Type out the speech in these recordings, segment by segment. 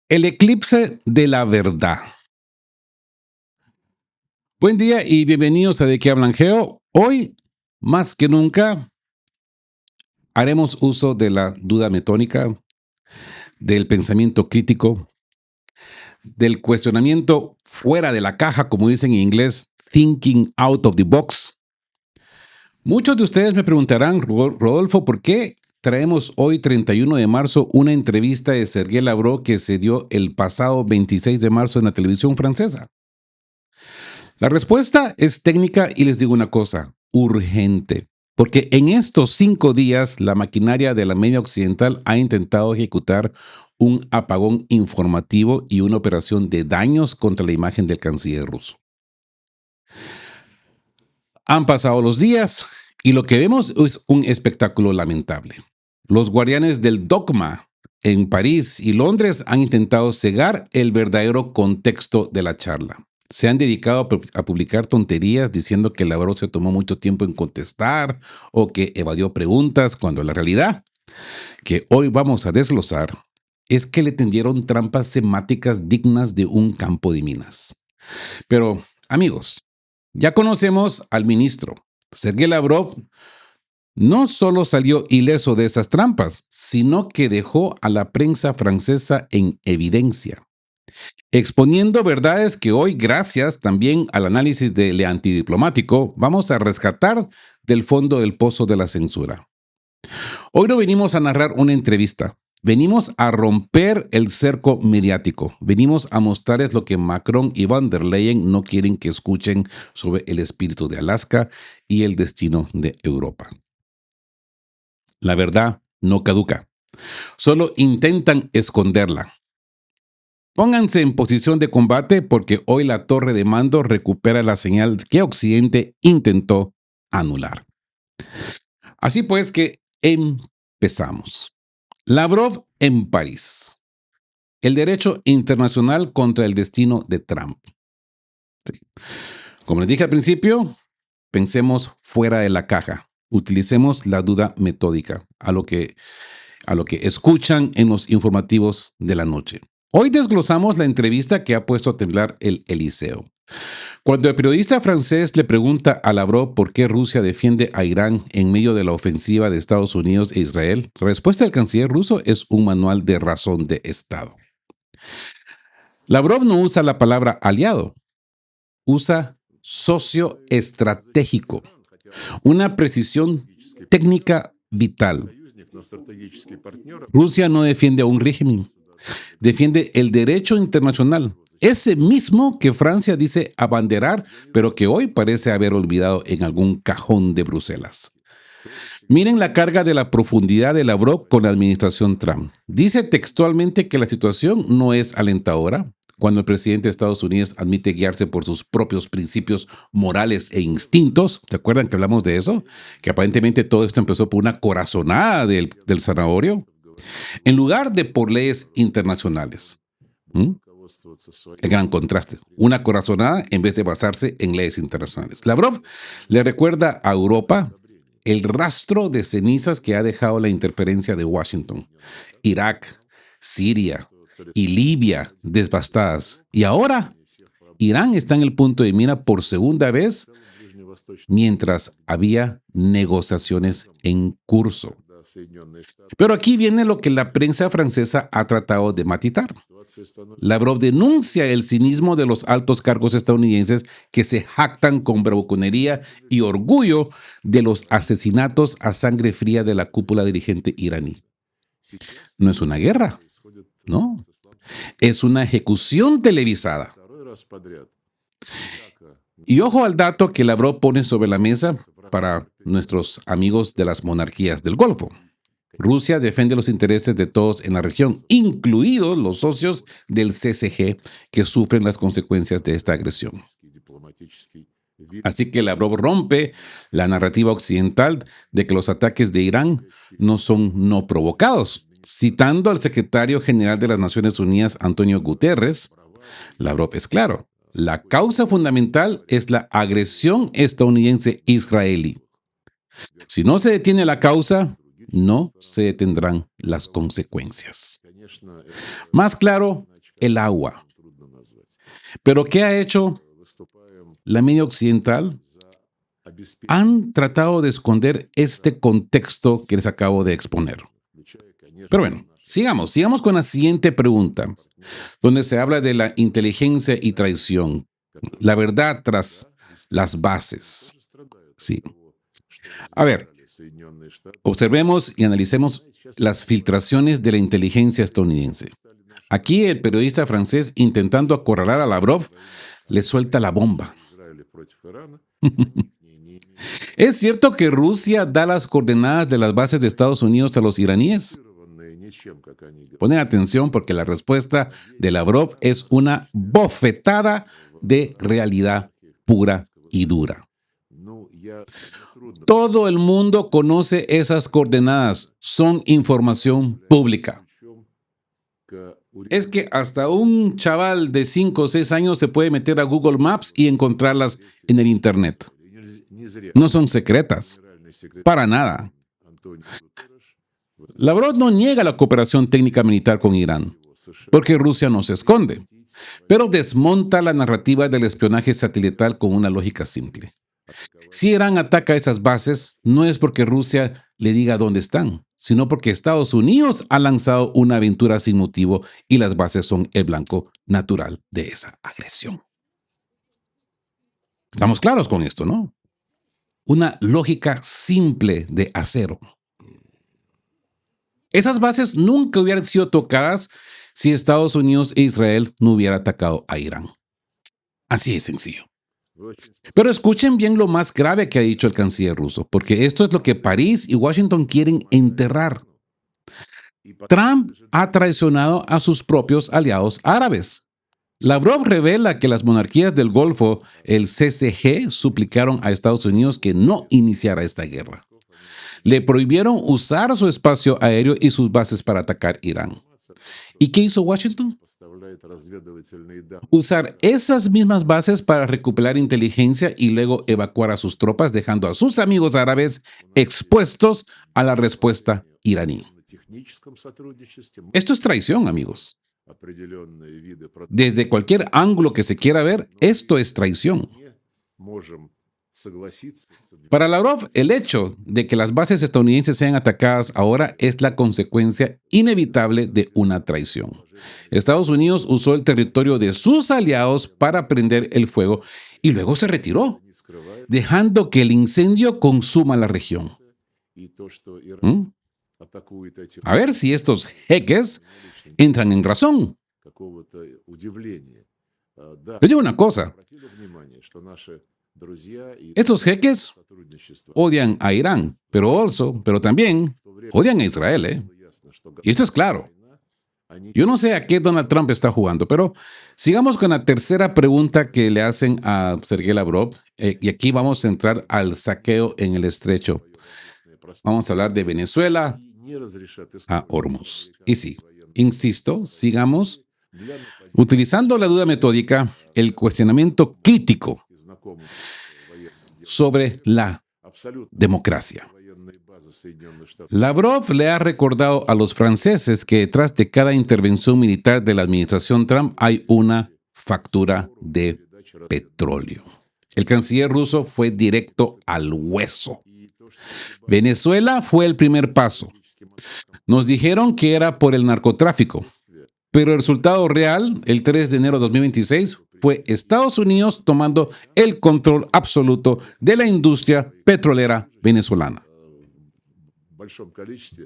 El eclipse de la verdad. Buen día y bienvenidos a De qué hablan Geo. Hoy, más que nunca, haremos uso de la duda metónica, del pensamiento crítico, del cuestionamiento fuera de la caja, como dicen en inglés, thinking out of the box. Muchos de ustedes me preguntarán, Rodolfo, ¿por qué traemos hoy, 31 de marzo, una entrevista de Sergei Lavrov que se dio el pasado 26 de marzo en la televisión francesa? La respuesta es técnica y les digo una cosa, urgente. Porque en estos 5 días la maquinaria de la media occidental ha intentado ejecutar un apagón informativo y una operación de daños contra la imagen del canciller ruso. Han pasado los días y lo que vemos es un espectáculo lamentable. Los guardianes del dogma en París y Londres han intentado cegar el verdadero contexto de la charla. Se han dedicado a publicar tonterías diciendo que Lavrov se tomó mucho tiempo en contestar o que evadió preguntas, cuando la realidad que hoy vamos a desglosar es que le tendieron trampas semáticas dignas de un campo de minas. Pero, amigos, ya conocemos al ministro. Sergei Lavrov no solo salió ileso de esas trampas, sino que dejó a la prensa francesa en evidencia, exponiendo verdades que hoy, gracias también al análisis de Le Antidiplomático, vamos a rescatar del fondo del pozo de la censura. Hoy no venimos a narrar una entrevista, venimos a romper el cerco mediático, venimos a mostrarles lo que Macron y Van der Leyen no quieren que escuchen sobre el espíritu de Alaska y el destino de Europa. La verdad no caduca, solo intentan esconderla. Pónganse en posición de combate porque hoy la torre de mando recupera la señal que Occidente intentó anular. Así pues que empezamos. Lavrov en París. El derecho internacional contra el destino de Trump. Sí. Como les dije al principio, pensemos fuera de la caja. Utilicemos la duda metódica a lo que escuchan en los informativos de la noche. Hoy desglosamos la entrevista que ha puesto a temblar el Eliseo. Cuando el periodista francés le pregunta a Lavrov por qué Rusia defiende a Irán en medio de la ofensiva de Estados Unidos e Israel, la respuesta del canciller ruso es un manual de razón de Estado. Lavrov no usa la palabra aliado, usa socio estratégico, una precisión técnica vital. Rusia no defiende a un régimen, defiende el derecho internacional, ese mismo que Francia dice abanderar, pero que hoy parece haber olvidado en algún cajón de Bruselas. Miren la carga de la profundidad de Lavrov con la administración Trump. Dice textualmente que la situación no es alentadora, cuando el presidente de Estados Unidos admite guiarse por sus propios principios morales e instintos. ¿Se acuerdan que hablamos de eso? Que aparentemente todo esto empezó por una corazonada del zanahorio, en lugar de por leyes internacionales. ¿Mm? El gran contraste. Una corazonada en vez de basarse en leyes internacionales. Lavrov le recuerda a Europa el rastro de cenizas que ha dejado la interferencia de Washington. Irak, Siria y Libia devastadas. Y ahora Irán está en el punto de mira por segunda vez mientras había negociaciones en curso. Pero aquí viene lo que la prensa francesa ha tratado de matizar. Lavrov denuncia el cinismo de los altos cargos estadounidenses que se jactan con bravuconería y orgullo de los asesinatos a sangre fría de la cúpula dirigente iraní. No es una guerra, no. Es una ejecución televisada. Y ojo al dato que Lavrov pone sobre la mesa para nuestros amigos de las monarquías del Golfo. Rusia defiende los intereses de todos en la región, incluidos los socios del CCG que sufren las consecuencias de esta agresión. Así que Lavrov rompe la narrativa occidental de que los ataques de Irán no son no provocados. Citando al secretario general de las Naciones Unidas, Antonio Guterres, Lavrov es claro: la causa fundamental es la agresión estadounidense-israelí. Si no se detiene la causa, no se detendrán las consecuencias. Más claro, el agua. Pero ¿qué ha hecho la media occidental? Han tratado de esconder este contexto que les acabo de exponer. Pero bueno, sigamos con la siguiente pregunta, donde se habla de la inteligencia y traición, la verdad tras las bases. Sí. A ver, observemos y analicemos las filtraciones de la inteligencia estadounidense. Aquí el periodista francés, intentando acorralar a Lavrov, le suelta la bomba. ¿Es cierto que Rusia da las coordenadas de las bases de Estados Unidos a los iraníes? Ponen atención porque la respuesta de Lavrov es una bofetada de realidad pura y dura. Todo el mundo conoce esas coordenadas, son información pública. Es que hasta un chaval de 5 o 6 años se puede meter a Google Maps y encontrarlas en el Internet. No son secretas, para nada. Lavrov no niega la cooperación técnica militar con Irán, porque Rusia no se esconde, pero desmonta la narrativa del espionaje satelital con una lógica simple. Si Irán ataca esas bases, no es porque Rusia le diga dónde están, sino porque Estados Unidos ha lanzado una aventura sin motivo y las bases son el blanco natural de esa agresión. Estamos claros con esto, ¿no? Una lógica simple de acero. Esas bases nunca hubieran sido tocadas si Estados Unidos e Israel no hubieran atacado a Irán. Así de sencillo. Pero escuchen bien lo más grave que ha dicho el canciller ruso, porque esto es lo que París y Washington quieren enterrar. Trump ha traicionado a sus propios aliados árabes. Lavrov revela que las monarquías del Golfo, el CCG, suplicaron a Estados Unidos que no iniciara esta guerra. Le prohibieron usar su espacio aéreo y sus bases para atacar Irán. ¿Y qué hizo Washington? Usar esas mismas bases para recuperar inteligencia y luego evacuar a sus tropas, dejando a sus amigos árabes expuestos a la respuesta iraní. Esto es traición, amigos. Desde cualquier ángulo que se quiera ver, esto es traición. Para Lavrov, el hecho de que las bases estadounidenses sean atacadas ahora es la consecuencia inevitable de una traición. Estados Unidos usó el territorio de sus aliados para prender el fuego y luego se retiró, dejando que el incendio consuma la región. ¿Mm? A ver si estos jeques entran en razón. Les digo una cosa. Estos jeques odian a Irán, pero también odian a Israel. Y esto es claro. Yo no sé a qué Donald Trump está jugando, pero sigamos con la tercera pregunta que le hacen a Sergei Lavrov. Y aquí vamos a entrar al saqueo en el estrecho. Vamos a hablar de Venezuela a Hormuz. Y sí, insisto, sigamos utilizando la duda metódica, el cuestionamiento crítico sobre la democracia. Lavrov le ha recordado a los franceses que detrás de cada intervención militar de la administración Trump hay una factura de petróleo. El canciller ruso fue directo al hueso. Venezuela fue el primer paso. Nos dijeron que era por el narcotráfico, pero el resultado real, el 3 de enero de 2026, fue Estados Unidos tomando el control absoluto de la industria petrolera venezolana.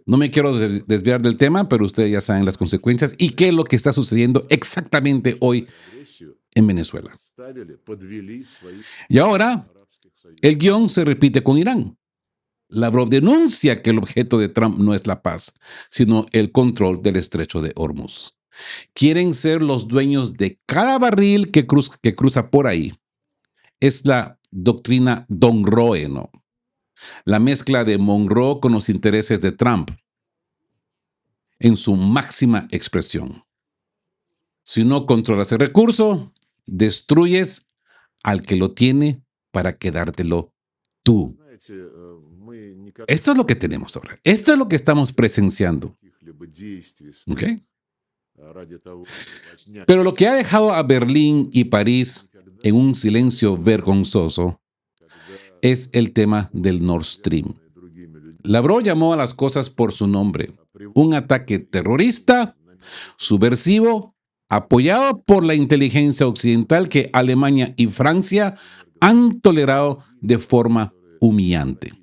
No me quiero desviar del tema, pero ustedes ya saben las consecuencias y qué es lo que está sucediendo exactamente hoy en Venezuela. Y ahora, el guión se repite con Irán. Lavrov denuncia que el objeto de Trump no es la paz, sino el control del estrecho de Hormuz. Quieren ser los dueños de cada barril que cruza por ahí. Es la doctrina Monroe, ¿no? La mezcla de Monroe con los intereses de Trump en su máxima expresión. Si no controlas el recurso, destruyes al que lo tiene para quedártelo tú. Esto es lo que tenemos ahora. Esto es lo que estamos presenciando. ¿Ok? Pero lo que ha dejado a Berlín y París en un silencio vergonzoso es el tema del Nord Stream. Lavrov llamó a las cosas por su nombre: un ataque terrorista, subversivo, apoyado por la inteligencia occidental que Alemania y Francia han tolerado de forma humillante.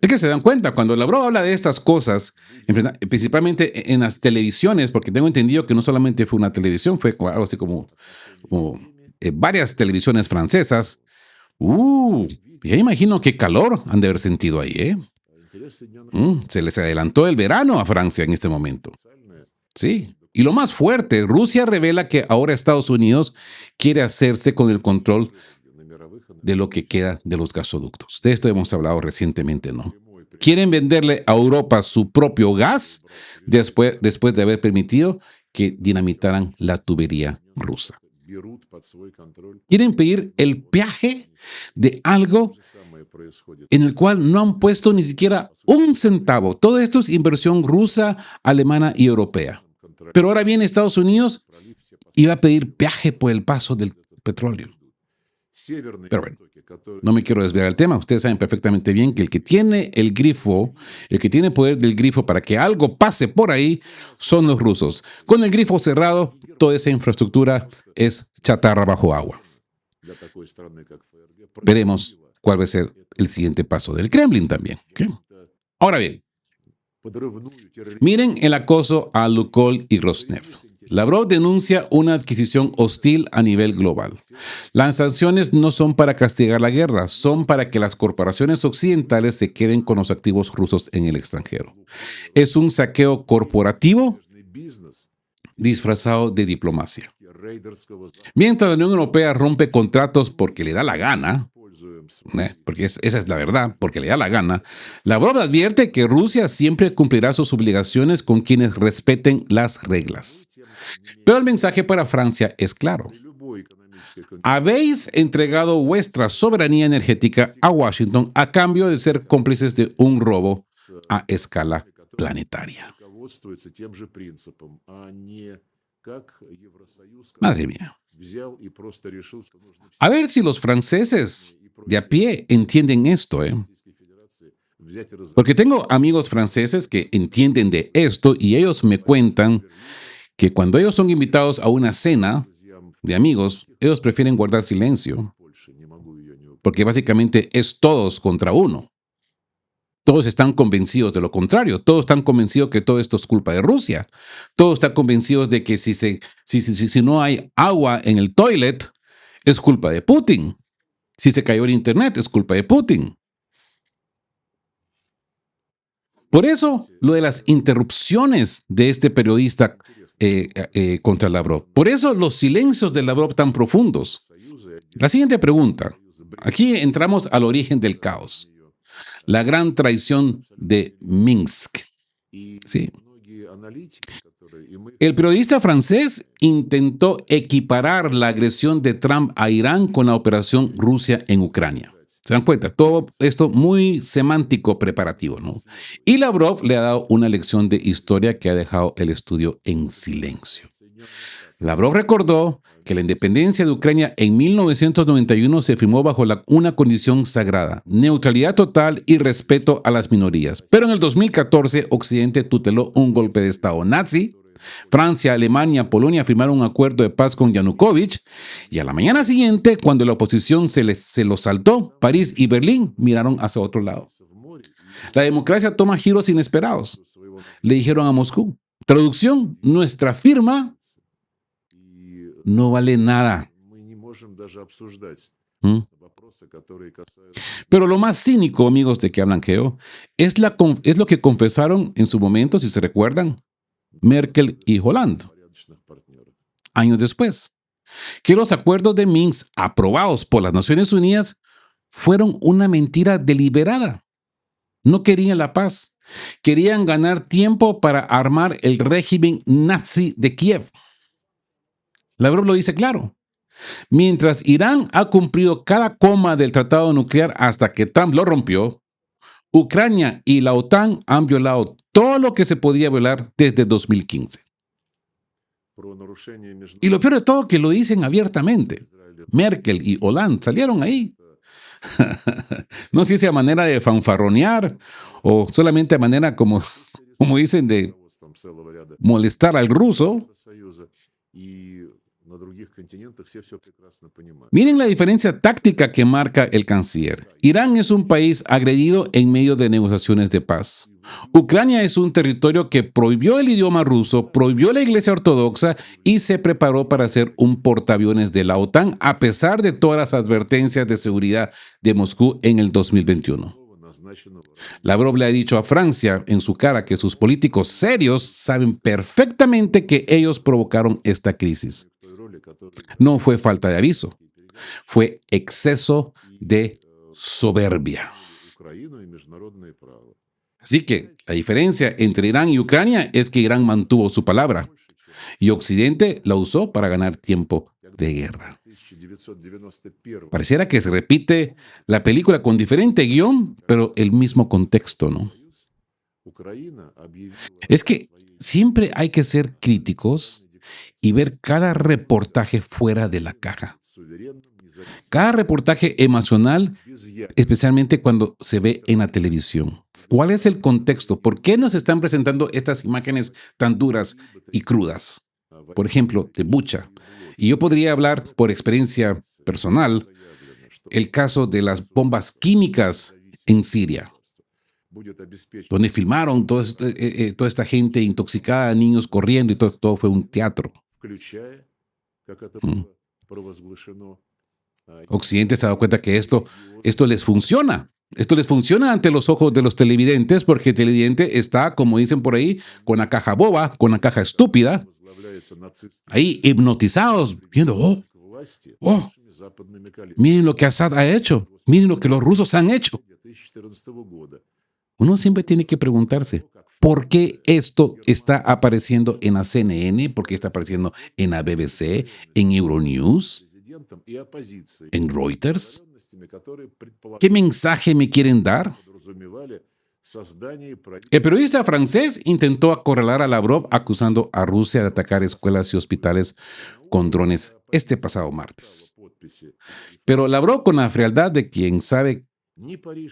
Es que se dan cuenta, cuando Lavrov habla de estas cosas, principalmente en las televisiones, porque tengo entendido que no solamente fue una televisión, fue algo así como varias televisiones francesas. Ya imagino qué calor han de haber sentido ahí, ¿eh? Se les adelantó el verano a Francia en este momento. Sí. Y lo más fuerte, Rusia revela que ahora Estados Unidos quiere hacerse con el control de lo que queda de los gasoductos. De esto hemos hablado recientemente, ¿no? Quieren venderle a Europa su propio gas después de haber permitido que dinamitaran la tubería rusa. Quieren pedir el peaje de algo en el cual no han puesto ni siquiera un centavo. Todo esto es inversión rusa, alemana y europea. Pero ahora viene Estados Unidos y va a pedir peaje por el paso del petróleo. Pero bueno, no me quiero desviar del tema. Ustedes saben perfectamente bien que el que tiene el grifo, el que tiene poder del grifo para que algo pase por ahí, son los rusos. Con el grifo cerrado, toda esa infraestructura es chatarra bajo agua. Veremos cuál va a ser el siguiente paso del Kremlin también. ¿Okay? Ahora bien, miren el acoso a Lukoil y Rosneft. Lavrov denuncia una adquisición hostil a nivel global. Las sanciones no son para castigar la guerra, son para que las corporaciones occidentales se queden con los activos rusos en el extranjero. Es un saqueo corporativo disfrazado de diplomacia. Mientras la Unión Europea rompe contratos porque le da la gana, porque esa es la verdad, porque le da la gana, Lavrov advierte que Rusia siempre cumplirá sus obligaciones con quienes respeten las reglas. Pero el mensaje para Francia es claro. Habéis entregado vuestra soberanía energética a Washington a cambio de ser cómplices de un robo a escala planetaria. Madre mía. A ver si los franceses de a pie entienden esto, ¿eh? Porque tengo amigos franceses que entienden de esto y ellos me cuentan que cuando ellos son invitados a una cena de amigos, ellos prefieren guardar silencio, porque básicamente es todos contra uno. Todos están convencidos de lo contrario. Todos están convencidos que todo esto es culpa de Rusia. Todos están convencidos de que si no hay agua en el toilet, es culpa de Putin. Si se cayó el internet, es culpa de Putin. Por eso, lo de las interrupciones de este periodista contra Lavrov. Por eso, los silencios de Lavrov tan profundos. La siguiente pregunta. Aquí entramos al origen del caos. La gran traición de Minsk. Sí. El periodista francés intentó equiparar la agresión de Trump a Irán con la operación Rusia en Ucrania. ¿Se dan cuenta? Todo esto muy semántico preparativo, ¿no? Y Lavrov le ha dado una lección de historia que ha dejado el estudio en silencio. Lavrov recordó que la independencia de Ucrania en 1991 se firmó bajo una condición sagrada: neutralidad total y respeto a las minorías. Pero en el 2014, Occidente tuteló un golpe de Estado nazi. Francia, Alemania, Polonia firmaron un acuerdo de paz con Yanukovych, y a la mañana siguiente, cuando la oposición se lo saltó, París y Berlín miraron hacia otro lado. La democracia toma giros inesperados. Le dijeron a Moscú. Traducción: nuestra firma no vale nada. Pero lo más cínico, amigos, de que hablan Geo, es lo que confesaron en su momento, si se recuerdan, Merkel y Hollande, años después, que los acuerdos de Minsk, aprobados por las Naciones Unidas, fueron una mentira deliberada. No querían la paz. Querían ganar tiempo para armar el régimen nazi de Kiev. Lavrov lo dice claro. Mientras Irán ha cumplido cada coma del tratado nuclear hasta que Trump lo rompió, Ucrania y la OTAN han violado todo lo que se podía violar desde 2015. Y lo peor de todo, que lo dicen abiertamente. Merkel y Hollande salieron ahí. No sé si a manera de fanfarronear o solamente a manera, como dicen, de molestar al ruso. Miren la diferencia táctica que marca el canciller. Irán es un país agredido en medio de negociaciones de paz. Ucrania es un territorio que prohibió el idioma ruso, prohibió la iglesia ortodoxa y se preparó para ser un portaaviones de la OTAN a pesar de todas las advertencias de seguridad de Moscú en el 2021. Lavrov le ha dicho a Francia en su cara que sus políticos serios saben perfectamente que ellos provocaron esta crisis. No fue falta de aviso, fue exceso de soberbia. Así que la diferencia entre Irán y Ucrania es que Irán mantuvo su palabra y Occidente la usó para ganar tiempo de guerra. Pareciera que se repite la película con diferente guión, pero el mismo contexto, ¿no? Es que siempre hay que ser críticos y ver cada reportaje fuera de la caja. Cada reportaje emocional, especialmente cuando se ve en la televisión. ¿Cuál es el contexto? ¿Por qué nos están presentando estas imágenes tan duras y crudas? Por ejemplo, de Bucha. Y yo podría hablar por experiencia personal el caso de las bombas químicas en Siria, donde filmaron toda esta gente intoxicada, niños corriendo y todo fue un teatro. Mm. Occidente se ha dado cuenta que esto les funciona. Esto les funciona ante los ojos de los televidentes porque el televidente está, como dicen por ahí, con la caja boba, con la caja estúpida, ahí hipnotizados, viendo, oh, miren lo que Assad ha hecho, miren lo que los rusos han hecho. Uno siempre tiene que preguntarse, ¿por qué esto está apareciendo en la CNN? ¿Por qué está apareciendo en la BBC, en Euronews, en Reuters? ¿Qué mensaje me quieren dar? El periodista francés intentó acorralar a Lavrov acusando a Rusia de atacar escuelas y hospitales con drones este pasado martes. Pero Lavrov, con la frialdad de quien sabe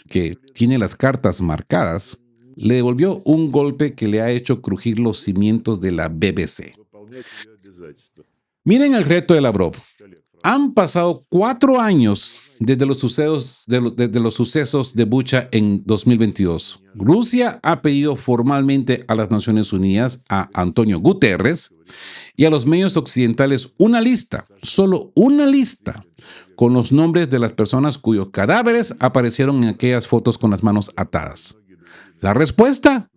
que tiene las cartas marcadas, le devolvió un golpe que le ha hecho crujir los cimientos de la BBC. Miren el reto de Lavrov. Han pasado 4 años desde los sucesos de Bucha en 2022. Rusia ha pedido formalmente a las Naciones Unidas, a Antonio Guterres y a los medios occidentales una lista, solo una lista, con los nombres de las personas cuyos cadáveres aparecieron en aquellas fotos con las manos atadas. La respuesta: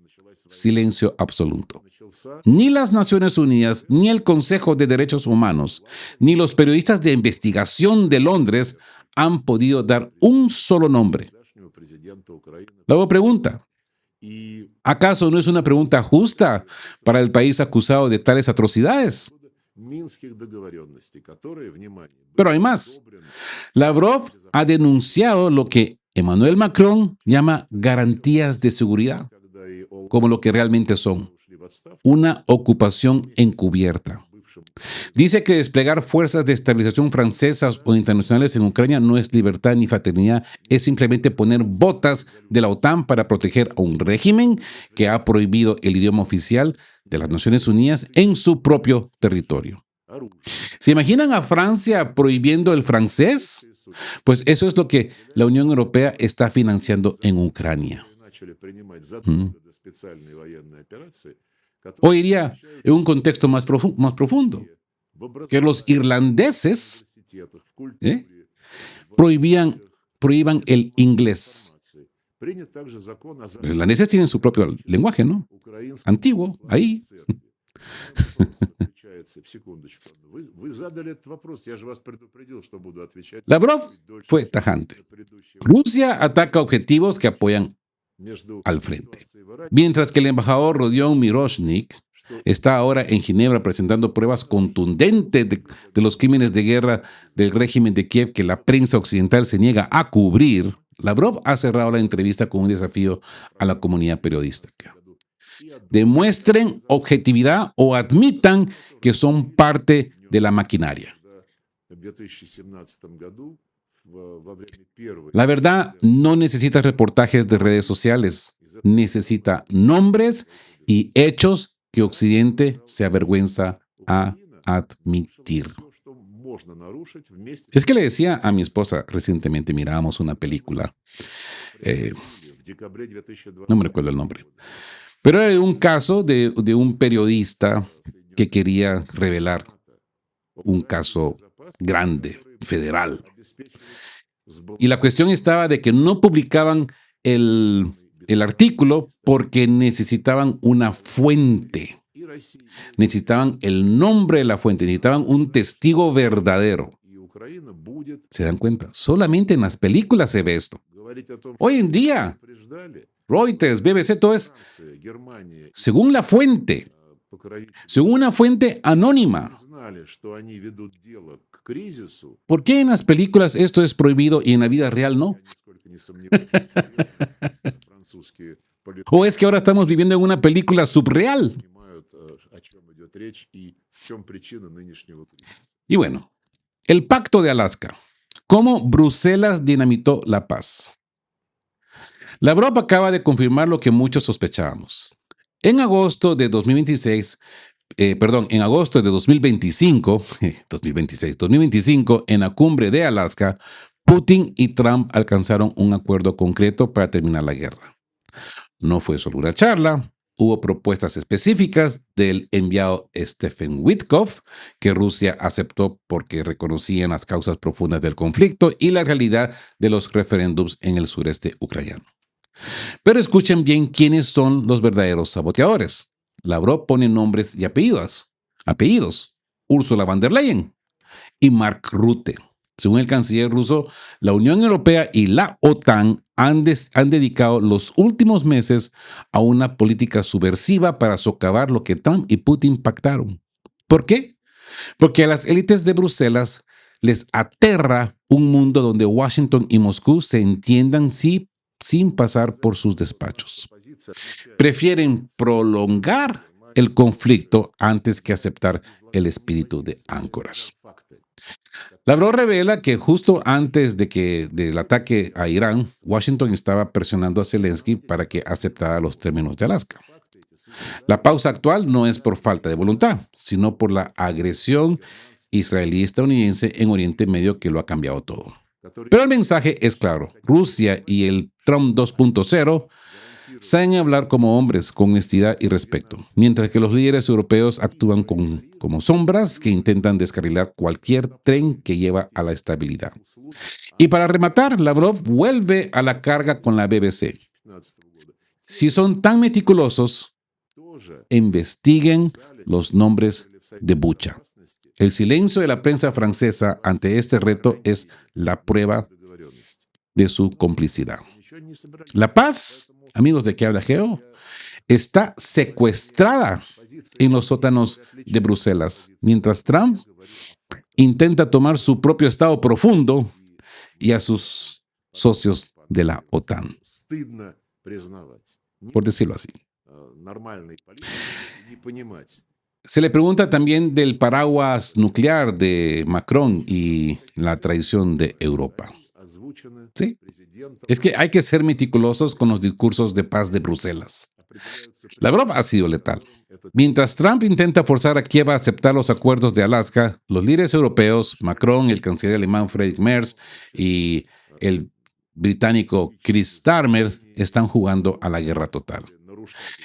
silencio absoluto. Ni las Naciones Unidas, ni el Consejo de Derechos Humanos, ni los periodistas de investigación de Londres han podido dar un solo nombre. Luego pregunta, ¿acaso no es una pregunta justa para el país acusado de tales atrocidades? Pero hay más. Lavrov ha denunciado lo que Emmanuel Macron llama garantías de seguridad, como lo que realmente son: una ocupación encubierta. Dice que desplegar fuerzas de estabilización francesas o internacionales en Ucrania no es libertad ni fraternidad, es simplemente poner botas de la OTAN para proteger a un régimen que ha prohibido el idioma oficial de las Naciones Unidas en su propio territorio. ¿Se imaginan a Francia prohibiendo el francés? Pues eso es lo que la Unión Europea está financiando en Ucrania. Hoy iría en un contexto más profundo, que los irlandeses prohíban el inglés. Los irlandeses tienen su propio lenguaje, ¿no? Antiguo, ahí. Lavrov fue tajante. Rusia ataca objetivos que apoyan al frente. Mientras que el embajador Rodion Miroshnik está ahora en Ginebra presentando pruebas contundentes de los crímenes de guerra del régimen de Kiev que la prensa occidental se niega a cubrir, Lavrov ha cerrado la entrevista con un desafío a la comunidad periodística. demuestren objetividad o admitan que son parte de la maquinaria. La verdad no necesita reportajes de redes sociales, necesita nombres y hechos que Occidente se avergüenza a admitir. Es que le decía a mi esposa recientemente, mirábamos una película, eh, no me recuerdo el nombre, pero era un caso de un periodista que quería revelar un caso grande, federal. Y la cuestión estaba de que no publicaban el artículo porque necesitaban una fuente, necesitaban el nombre de la fuente, necesitaban un testigo verdadero. ¿Se dan cuenta? Solamente en las películas se ve esto. Hoy en día, Reuters, BBC, todo es según la fuente, según una fuente anónima. ¿Por qué en las películas esto es prohibido y en la vida real no? ¿O es que ahora estamos viviendo en una película subreal? Y bueno, el Pacto de Alaska. ¿Cómo Bruselas dinamitó la paz? Lavrov acaba de confirmar lo que muchos sospechábamos. En agosto de 2026, en agosto de 2025, 2025, en la cumbre de Alaska, Putin y Trump alcanzaron un acuerdo concreto para terminar la guerra. No fue solo una charla, hubo propuestas específicas del enviado Stephen Witkoff, que Rusia aceptó porque reconocían las causas profundas del conflicto y la realidad de los referéndums en el sureste ucraniano. Pero escuchen bien quiénes son los verdaderos saboteadores. Lavrov pone nombres y apellidos. Ursula von der Leyen y Mark Rutte. Según el canciller ruso, la Unión Europea y la OTAN han dedicado los últimos meses a una política subversiva para socavar lo que Trump y Putin pactaron. ¿Por qué? Porque a las élites de Bruselas les aterra un mundo donde Washington y Moscú se entiendan sin pasar por sus despachos. Prefieren prolongar el conflicto antes que aceptar el espíritu de Anchorage. Lavrov revela que justo antes del ataque a Irán, Washington estaba presionando a Zelensky para que aceptara los términos de Alaska. La pausa actual no es por falta de voluntad, sino por la agresión israelí estadounidense en Oriente Medio que lo ha cambiado todo. Pero el mensaje es claro. Rusia y el Trump 2.0 saben hablar como hombres, con honestidad y respeto, mientras que los líderes europeos actúan como sombras que intentan descarrilar cualquier tren que lleva a la estabilidad. Y para rematar, Lavrov vuelve a la carga con la BBC. Si son tan meticulosos, investiguen los nombres de Bucha. El silencio de la prensa francesa ante este reto es la prueba de su complicidad. La paz, amigos de ¿Qué habla Geo?, está secuestrada en los sótanos de Bruselas, mientras Trump intenta tomar su propio estado profundo y a sus socios de la OTAN, por decirlo así. Se le pregunta también del paraguas nuclear de Macron y la traición de Europa. ¿Sí? Es que hay que ser meticulosos con los discursos de paz de Bruselas. Lavrov ha sido letal. Mientras Trump intenta forzar a Kiev a aceptar los acuerdos de Alaska, los líderes europeos, Macron, el canciller alemán Friedrich Merz y el británico Keir Starmer, están jugando a la guerra total.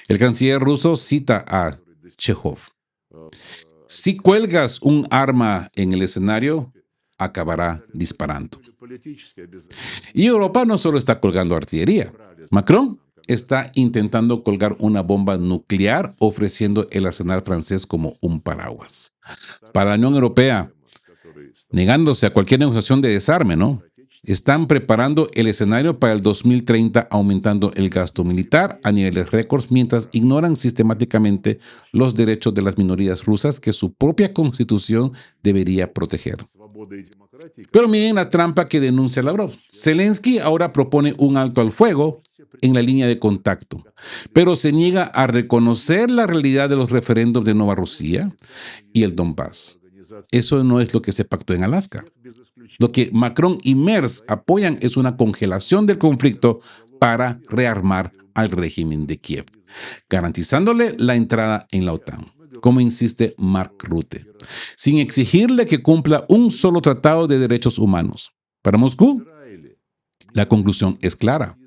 El canciller ruso cita a Chekhov. Si cuelgas un arma en el escenario, acabará disparando. Y Europa no solo está colgando artillería. Macron está intentando colgar una bomba nuclear ofreciendo el arsenal francés como un paraguas. Para la Unión Europea, negándose a cualquier negociación de desarme, ¿no? están preparando el escenario para el 2030, aumentando el gasto militar a niveles récords, mientras ignoran sistemáticamente los derechos de las minorías rusas que su propia constitución debería proteger. Pero miren la trampa que denuncia Lavrov. Zelensky ahora propone un alto al fuego en la línea de contacto, pero se niega a reconocer la realidad de los referéndums de Nueva Rusia y el Donbass. Eso no es lo que se pactó en Alaska. Lo que Macron y Merz apoyan es una congelación del conflicto para rearmar al régimen de Kiev, garantizándole la entrada en la OTAN, como insiste Mark Rutte, sin exigirle que cumpla un solo tratado de derechos humanos. Para Moscú, la conclusión es clara.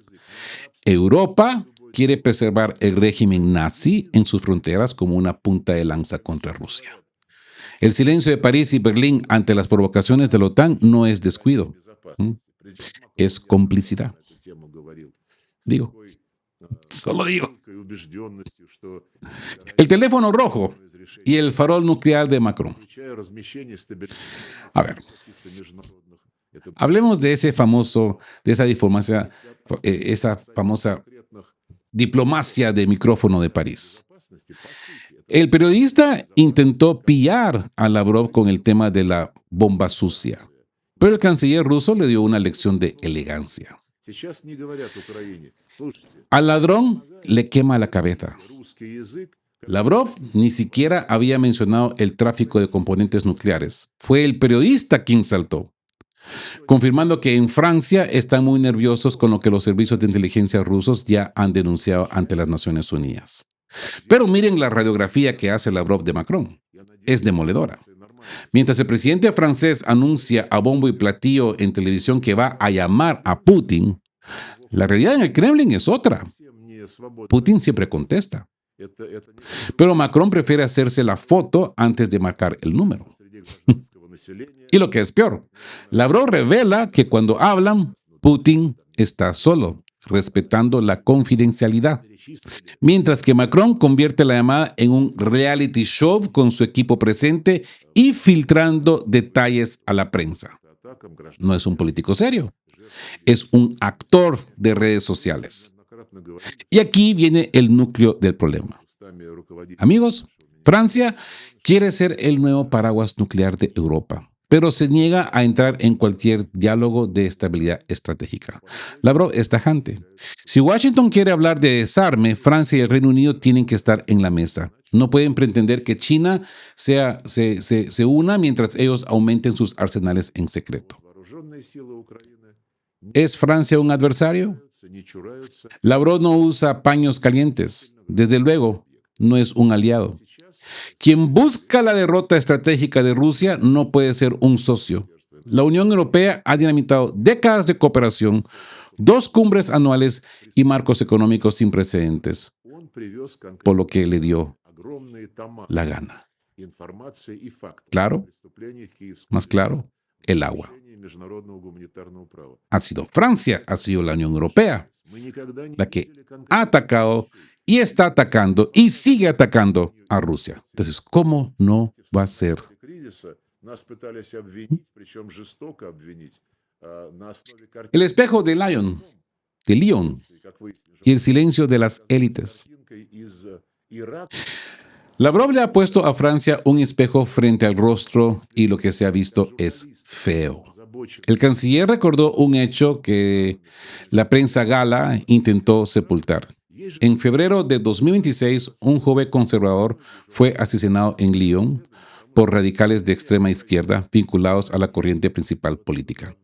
Europa quiere preservar el régimen nazi en sus fronteras como una punta de lanza contra Rusia. El silencio de París y Berlín ante las provocaciones de la OTAN no es descuido, es complicidad. Digo, solo digo. El teléfono rojo y el farol nuclear de Macron. A ver, hablemos de esa famosa diplomacia de micrófono de París. El periodista intentó pillar a Lavrov con el tema de la bomba sucia, pero el canciller ruso le dio una lección de elegancia. Al ladrón le quema la cabeza. Lavrov ni siquiera había mencionado el tráfico de componentes nucleares. Fue el periodista quien saltó, confirmando que en Francia están muy nerviosos con lo que los servicios de inteligencia rusos ya han denunciado ante las Naciones Unidas. Pero miren la radiografía que hace Lavrov de Macron. Es demoledora. Mientras el presidente francés anuncia a bombo y platillo en televisión que va a llamar a Putin, la realidad en el Kremlin es otra. Putin siempre contesta. Pero Macron prefiere hacerse la foto antes de marcar el número. Y lo que es peor, Lavrov revela que cuando hablan, Putin está solo, respetando la confidencialidad. Mientras que Macron convierte la llamada en un reality show con su equipo presente y filtrando detalles a la prensa. No es un político serio, es un actor de redes sociales. Y aquí viene el núcleo del problema. Amigos, Francia quiere ser el nuevo paraguas nuclear de Europa, pero se niega a entrar en cualquier diálogo de estabilidad estratégica. Lavrov es tajante. Si Washington quiere hablar de desarme, Francia y el Reino Unido tienen que estar en la mesa. No pueden pretender que China se una mientras ellos aumenten sus arsenales en secreto. ¿Es Francia un adversario? Lavrov no usa paños calientes. Desde luego, no es un aliado. Quien busca la derrota estratégica de Rusia no puede ser un socio. La Unión Europea ha dinamitado décadas de cooperación, 2 cumbres anuales y marcos económicos sin precedentes, por lo que le dio la gana. Claro, más claro, el agua. Ha sido Francia, ha sido la Unión Europea, la que ha atacado y está atacando y sigue atacando a Rusia. Entonces, ¿cómo no va a ser? El espejo de Lyon y el silencio de las élites. Lavrov le ha puesto a Francia un espejo frente al rostro y lo que se ha visto es feo. El canciller recordó un hecho que la prensa gala intentó sepultar. En febrero de 2026, un joven conservador fue asesinado en Lyon por radicales de extrema izquierda vinculados a la corriente principal política.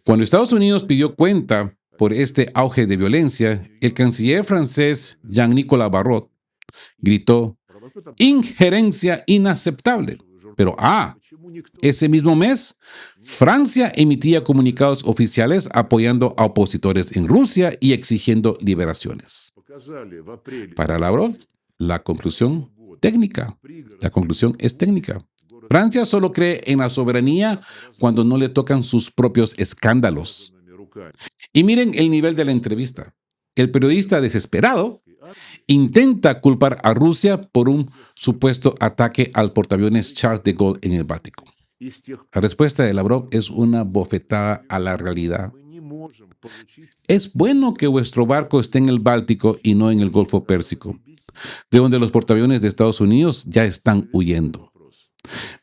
Cuando Estados Unidos pidió cuenta por este auge de violencia, el canciller francés Jean-Nicolas Barrot gritó: injerencia inaceptable. Pero ese mismo mes, Francia emitía comunicados oficiales apoyando a opositores en Rusia y exigiendo liberaciones. Para Lavrov, la conclusión es técnica. Francia solo cree en la soberanía cuando no le tocan sus propios escándalos. Y miren el nivel de la entrevista. El periodista desesperado intenta culpar a Rusia por un supuesto ataque al portaaviones Charles de Gaulle en el Báltico. La respuesta de Lavrov es una bofetada a la realidad. Es bueno que vuestro barco esté en el Báltico y no en el Golfo Pérsico, de donde los portaaviones de Estados Unidos ya están huyendo.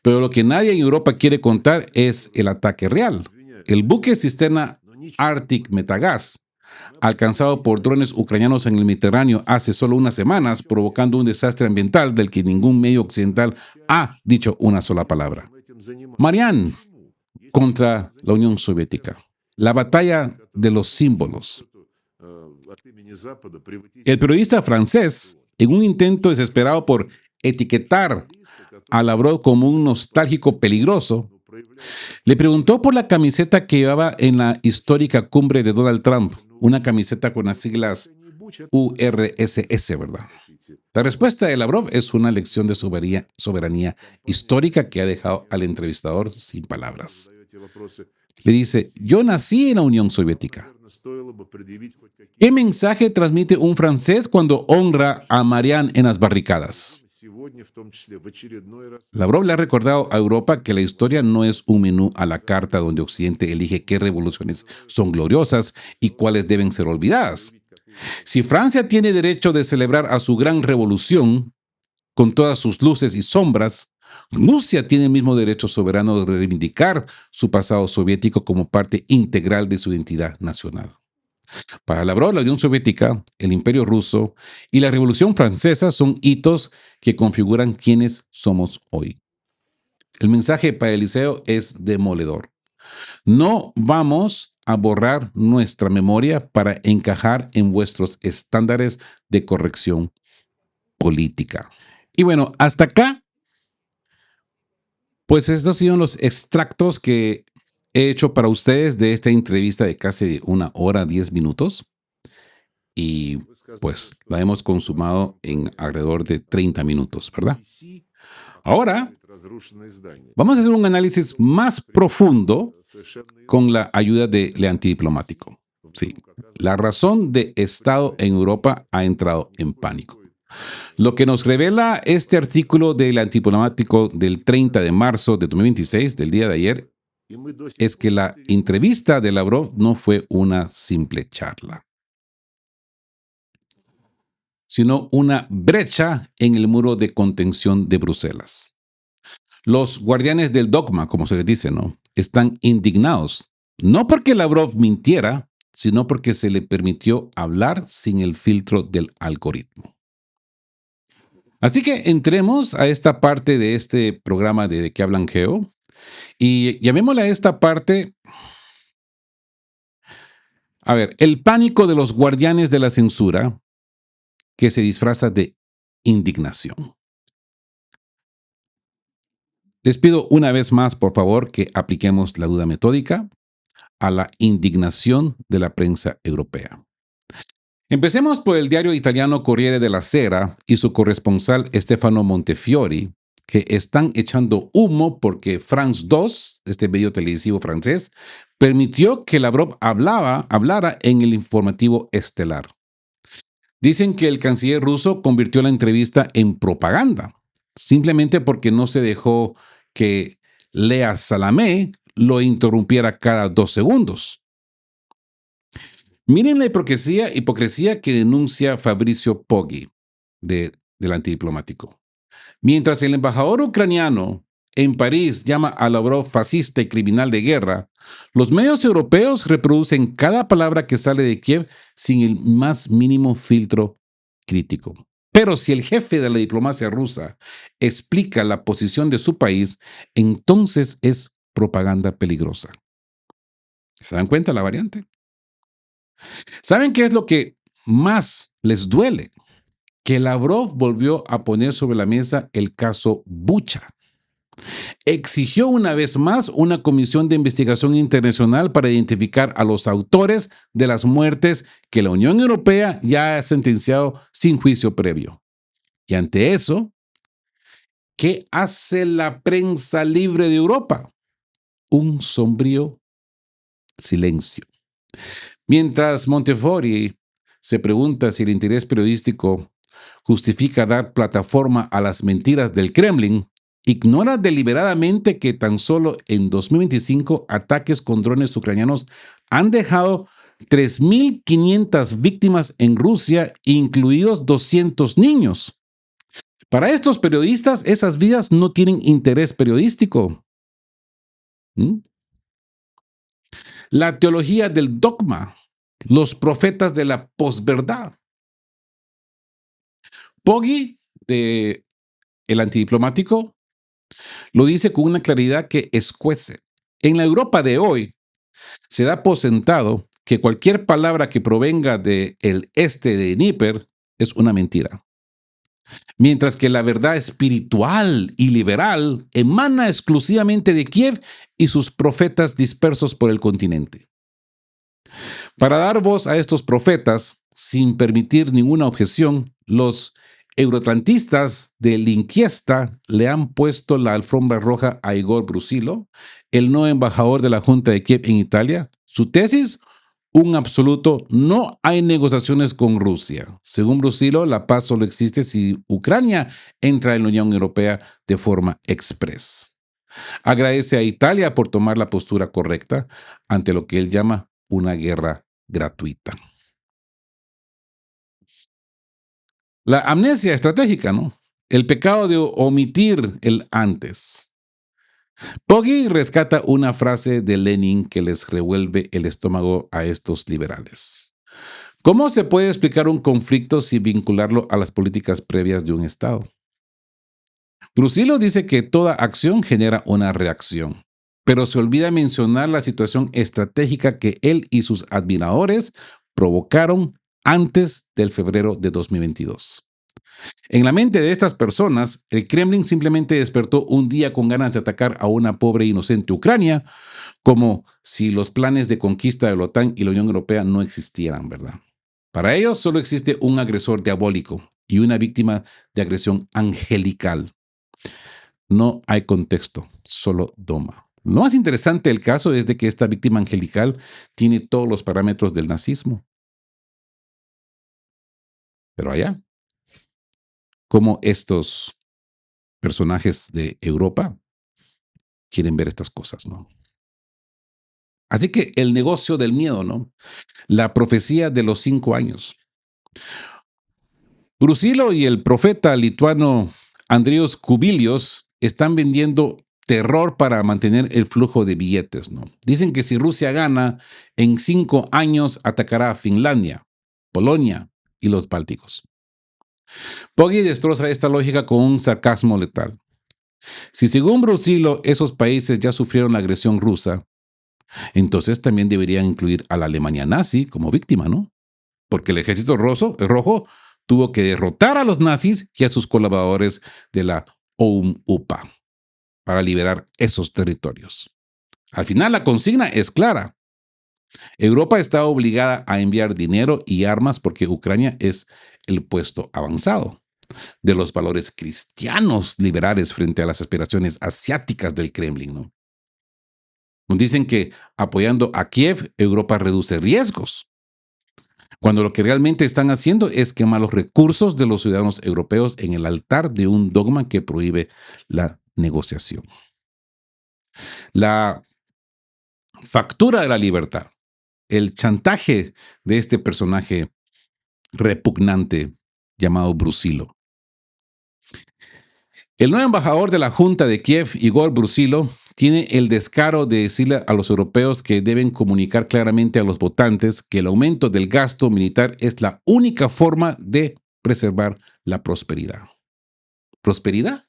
Pero lo que nadie en Europa quiere contar es el ataque real. El buque cisterna Arctic Metagas, alcanzado por drones ucranianos en el Mediterráneo hace solo unas semanas, provocando un desastre ambiental del que ningún medio occidental ha dicho una sola palabra. Marianne contra la Unión Soviética. La batalla de los símbolos. El periodista francés, en un intento desesperado por etiquetar a Lavrov como un nostálgico peligroso, le preguntó por la camiseta que llevaba en la histórica cumbre de Donald Trump, una camiseta con las siglas URSS, ¿verdad? La respuesta de Lavrov es una lección de soberanía histórica que ha dejado al entrevistador sin palabras. Le dice, yo nací en la Unión Soviética. ¿Qué mensaje transmite un francés cuando honra a Marianne en las barricadas? Lavrov le ha recordado a Europa que la historia no es un menú a la carta donde Occidente elige qué revoluciones son gloriosas y cuáles deben ser olvidadas. Si Francia tiene derecho de celebrar a su gran revolución, con todas sus luces y sombras, Rusia tiene el mismo derecho soberano de reivindicar su pasado soviético como parte integral de su identidad nacional. Para Lavrov, la Unión Soviética, el Imperio Ruso y la Revolución Francesa son hitos que configuran quiénes somos hoy. El mensaje para Eliseo es demoledor. No vamos a borrar nuestra memoria para encajar en vuestros estándares de corrección política. Y bueno, hasta acá, pues estos han sido los extractos que he hecho para ustedes de esta entrevista de casi 1 hora, 10 minutos. Y pues la hemos consumado en alrededor de 30 minutos, ¿verdad? Ahora vamos a hacer un análisis más profundo con la ayuda de Le Antidiplomático. Sí, la razón de Estado en Europa ha entrado en pánico. Lo que nos revela este artículo del Antidiplomático del 30 de marzo de 2026, del día de ayer, es que la entrevista de Lavrov no fue una simple charla, sino una brecha en el muro de contención de Bruselas. Los guardianes del dogma, como se les dice, ¿no?, están indignados, no porque Lavrov mintiera, sino porque se le permitió hablar sin el filtro del algoritmo. Así que entremos a esta parte de este programa de qué hablan Geo y llamémosle a esta parte, a ver, el pánico de los guardianes de la censura que se disfraza de indignación. Les pido una vez más, por favor, que apliquemos la duda metódica a la indignación de la prensa europea. Empecemos por el diario italiano Corriere della Sera y su corresponsal Stefano Montefiori, que están echando humo porque France 2, este medio televisivo francés, permitió que Lavrov hablara en el informativo estelar. Dicen que el canciller ruso convirtió la entrevista en propaganda, simplemente porque no se dejó que Lea Salamé lo interrumpiera cada 2 segundos. Miren la hipocresía que denuncia Fabrizio Poggi del Antidiplomático. Mientras el embajador ucraniano en París llama a Lavrov fascista y criminal de guerra, los medios europeos reproducen cada palabra que sale de Kiev sin el más mínimo filtro crítico. Pero si el jefe de la diplomacia rusa explica la posición de su país, entonces es propaganda peligrosa. ¿Se dan cuenta la variante? ¿Saben qué es lo que más les duele? Que Lavrov volvió a poner sobre la mesa el caso Bucha. Exigió una vez más una comisión de investigación internacional para identificar a los autores de las muertes que la Unión Europea ya ha sentenciado sin juicio previo. Y ante eso, ¿qué hace la prensa libre de Europa? Un sombrío silencio. Mientras Montefiori se pregunta si el interés periodístico justifica dar plataforma a las mentiras del Kremlin ignora deliberadamente que tan solo en 2025 ataques con drones ucranianos han dejado 3.500 víctimas en Rusia, incluidos 200 niños. Para estos periodistas, esas vidas no tienen interés periodístico. ¿Mm? La teología del dogma, los profetas de la posverdad. Poggi, de El Antidiplomático, lo dice con una claridad que escuece. En la Europa de hoy se da por sentado que cualquier palabra que provenga del este de Dnieper es una mentira, mientras que la verdad espiritual y liberal emana exclusivamente de Kiev y sus profetas dispersos por el continente. Para dar voz a estos profetas, sin permitir ninguna objeción, los euroatlantistas de la Inquiesta le han puesto la alfombra roja a Igor Brusilo, el nuevo embajador de la Junta de Kiev en Italia. Su tesis, un absoluto: no hay negociaciones con Rusia. Según Brusilo, la paz solo existe si Ucrania entra en la Unión Europea de forma express. Agradece a Italia por tomar la postura correcta ante lo que él llama una guerra gratuita. La amnesia estratégica, ¿no? El pecado de omitir el antes. Poggi rescata una frase de Lenin que les revuelve el estómago a estos liberales. ¿Cómo se puede explicar un conflicto sin vincularlo a las políticas previas de un Estado? Brusilo dice que toda acción genera una reacción, pero se olvida mencionar la situación estratégica que él y sus admiradores provocaron antes del febrero de 2022. En la mente de estas personas, el Kremlin simplemente despertó un día con ganas de atacar a una pobre e inocente Ucrania, como si los planes de conquista de la OTAN y la Unión Europea no existieran, ¿verdad? Para ellos solo existe un agresor diabólico y una víctima de agresión angelical. No hay contexto, solo doma. Lo más interesante del caso es de que esta víctima angelical tiene todos los parámetros del nazismo. Pero allá, como estos personajes de Europa quieren ver estas cosas, ¿no? Así que el negocio del miedo, ¿no? La profecía de los 5 años. Brusilo y el profeta lituano Andrius Kubilius están vendiendo terror para mantener el flujo de billetes, ¿no? Dicen que si Rusia gana, en 5 años atacará a Finlandia, Polonia y los Bálticos. Poggi destroza esta lógica con un sarcasmo letal. Si según Brusilo esos países ya sufrieron la agresión rusa, entonces también deberían incluir a la Alemania nazi como víctima, ¿no? Porque el ejército rojo tuvo que derrotar a los nazis y a sus colaboradores de la OUN-UPA para liberar esos territorios. Al final la consigna es clara. Europa está obligada a enviar dinero y armas porque Ucrania es el puesto avanzado de los valores cristianos liberales frente a las aspiraciones asiáticas del Kremlin, ¿no? Nos dicen que apoyando a Kiev, Europa reduce riesgos, cuando lo que realmente están haciendo es quemar los recursos de los ciudadanos europeos en el altar de un dogma que prohíbe la negociación. La factura de la libertad, el chantaje de este personaje repugnante llamado Brusilo. El nuevo embajador de la Junta de Kiev, Igor Brusilo, tiene el descaro de decirle a los europeos que deben comunicar claramente a los votantes que el aumento del gasto militar es la única forma de preservar la prosperidad. ¿Prosperidad?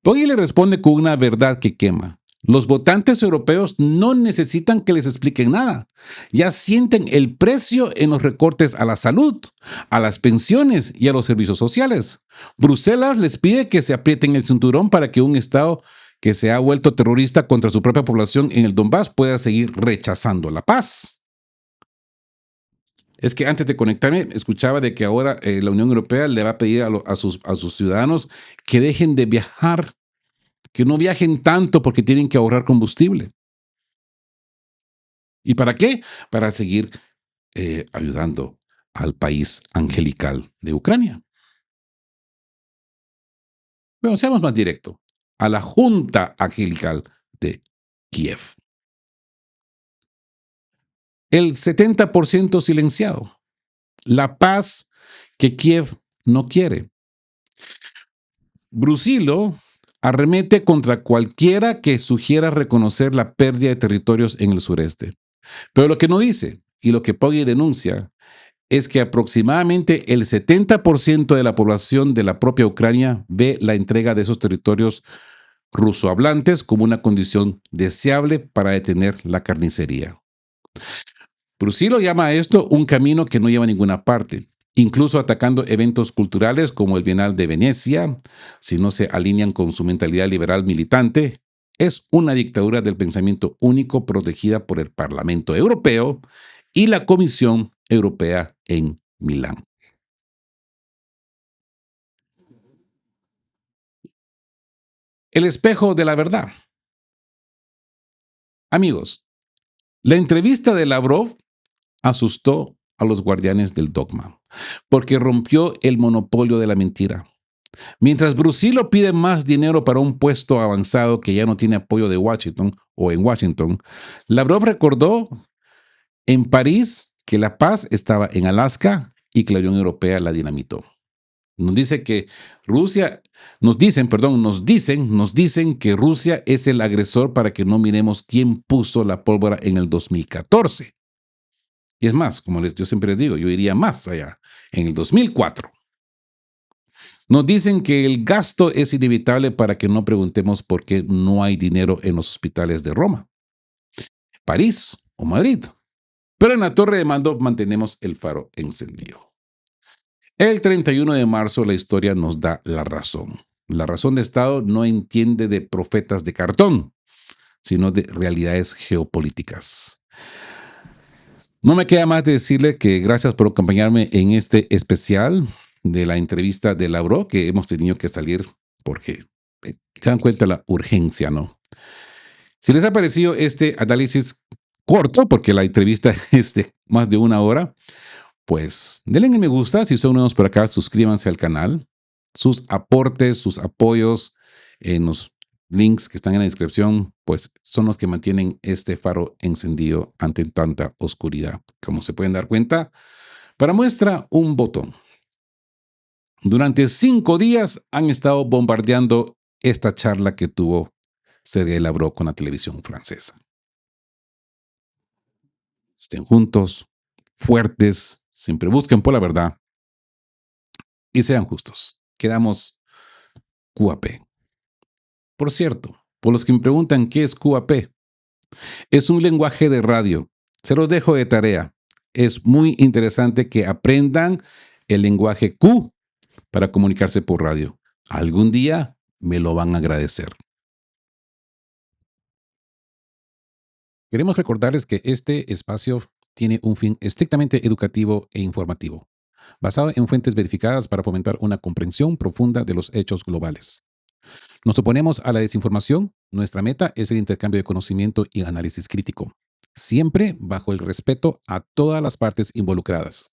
Poggi le responde con una verdad que quema. Los votantes europeos no necesitan que les expliquen nada. Ya sienten el precio en los recortes a la salud, a las pensiones y a los servicios sociales. Bruselas les pide que se aprieten el cinturón para que un Estado que se ha vuelto terrorista contra su propia población en el Donbass pueda seguir rechazando la paz. Es que antes de conectarme, escuchaba de que ahora la Unión Europea le va a pedir a sus ciudadanos que dejen de viajar, que no viajen tanto porque tienen que ahorrar combustible. ¿Y para qué? Para seguir ayudando al país angelical de Ucrania. Bueno, seamos más directos, a la Junta Angelical de Kiev. El 70% silenciado. La paz que Kiev no quiere. Brusilo arremete contra cualquiera que sugiera reconocer la pérdida de territorios en el sureste. Pero lo que no dice y lo que Poggi denuncia es que aproximadamente el 70% de la población de la propia Ucrania ve la entrega de esos territorios rusohablantes como una condición deseable para detener la carnicería. Brusilo llama a esto un camino que no lleva a ninguna parte, incluso atacando eventos culturales como el Bienal de Venecia, si no se alinean con su mentalidad liberal militante. Es una dictadura del pensamiento único protegida por el Parlamento Europeo y la Comisión Europea en Milán. El espejo de la verdad. Amigos, la entrevista de Lavrov asustó a los guardianes del dogma, porque rompió el monopolio de la mentira. Mientras Brusilo pide más dinero para un puesto avanzado que ya no tiene apoyo de Washington o en Washington, Lavrov recordó en París que la paz estaba en Alaska y que la Unión Europea la dinamitó. Nos dice que Rusia, nos dicen que Rusia es el agresor para que no miremos quién puso la pólvora en el 2014. Y es más, yo siempre les digo, yo iría más allá, en el 2004. Nos dicen que el gasto es inevitable para que no preguntemos por qué no hay dinero en los hospitales de Roma, París o Madrid. Pero en la torre de mando mantenemos el faro encendido. El 31 de marzo la historia nos da la razón. La razón de Estado no entiende de profetas de cartón, sino de realidades geopolíticas. No me queda más de decirle que gracias por acompañarme en este especial de la entrevista de Lavrov, que hemos tenido que salir porque se dan cuenta de la urgencia, ¿no? Si les ha parecido este análisis corto, porque la entrevista es de más de 1 hora, pues denle en me gusta. Si son nuevos por acá, suscríbanse al canal. Sus aportes, sus apoyos en los links que están en la descripción, pues son los que mantienen este faro encendido ante tanta oscuridad. Como se pueden dar cuenta, para muestra un botón. Durante 5 días han estado bombardeando esta charla que tuvo Sergei Lavrov con la televisión francesa. Estén juntos, fuertes, siempre busquen por la verdad y sean justos. Quedamos QAP. Por cierto, por los que me preguntan qué es QAP, es un lenguaje de radio. Se los dejo de tarea. Es muy interesante que aprendan el lenguaje Q para comunicarse por radio. Algún día me lo van a agradecer. Queremos recordarles que este espacio tiene un fin estrictamente educativo e informativo, basado en fuentes verificadas para fomentar una comprensión profunda de los hechos globales. Nos oponemos a la desinformación. Nuestra meta es el intercambio de conocimiento y análisis crítico, siempre bajo el respeto a todas las partes involucradas.